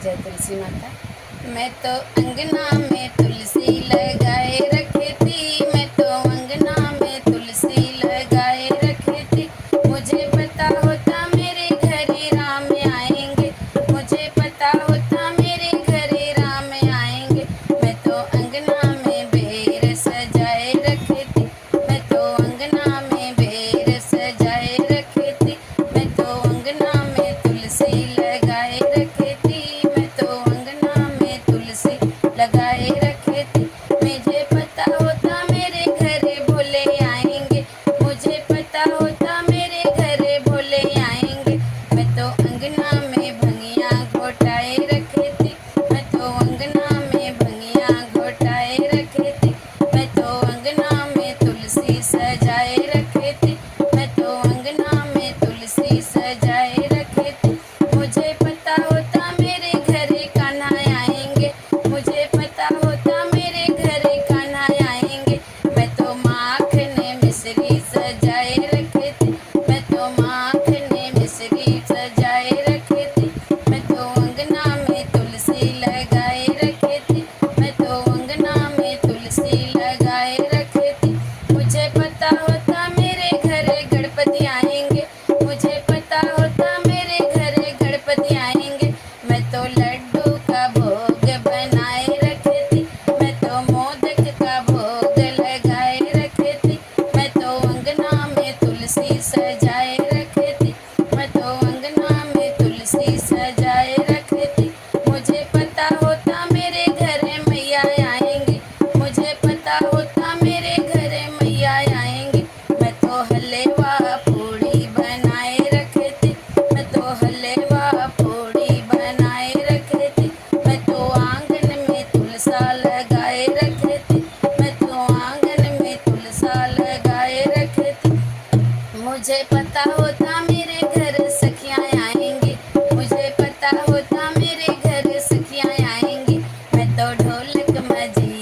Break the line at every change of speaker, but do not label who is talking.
जय तुलसी माता। मैं तो अंगना में तुलसी लगाए रखी थी, मैं तो अंगना में तुलसी लगाए रखी थी। मुझे पता होता मेरे घर राम आएंगे, मुझे पता होता मेरे घर राम आएंगे। मैं तो अंगना में बेर सजाए रखी थी, मैं तो अंगना में बेर सजाए रखी थी। मैं तो अंगना में तुलसी लगाए रखी थी, मैं तो अंगना में तुलसी लगाए रखे थे। मुझे पता होता मेरे घर भोले आएंगे, मुझे पता होता मेरे घर भोले आएंगे। मैं तो अंगना में भंगिया घोटाए रखे थे, मैं तो अंगना में भंगिया घोटाए रखे थे। मैं तो अंगना में तुलसी सजाए रखे थे, मैं तो अंगना में तुलसी सजाए रखे थे। मुझे पता होता मेरे घर कान्हा आएंगे, मुझे पता होता मेरे घर कान्हा आएंगे। मैं तो माखन मिश्री सजाए रखे थे, मैं तो माखन मिश्री सजाए रखे थे। मैं तो अंगना में तुलसी लगाए रखे थे, मैं तो अंगना में तुलसी लगाए रखे थे। मुझे पता होता मेरे घर गणपति आएंगे, मुझे पता होता मेरे घर गणपति आएंगे। मैं तो लड्डू का भोग बनाए रखे थे, मैं तो मोदक का भोग लगाए रखे थे। मैं तो अंगना में तुलसी सजाए रखे थे, मैं तो अंगना में तुलसी सजाए रखे थे। मुझे पता होता मेरे घर मैया आएंगे, मुझे पता होता मेरे घर मैया आएंगे। मैं तो हलवा पूड़ी बनाए रखे थे, मैं तो हलवा पूड़ी बनाए रखे थे। मैं तो आंगन में तुलसा लगाए रखे थे, मैं तो आंगन में तुलसा लगाए रखे थे। मुझे पता होता मेरे घर सखियाँ आएंगी, मुझे पता होता मेरे घर सखियाँ आएंगी। मैं तो ढोलक मजी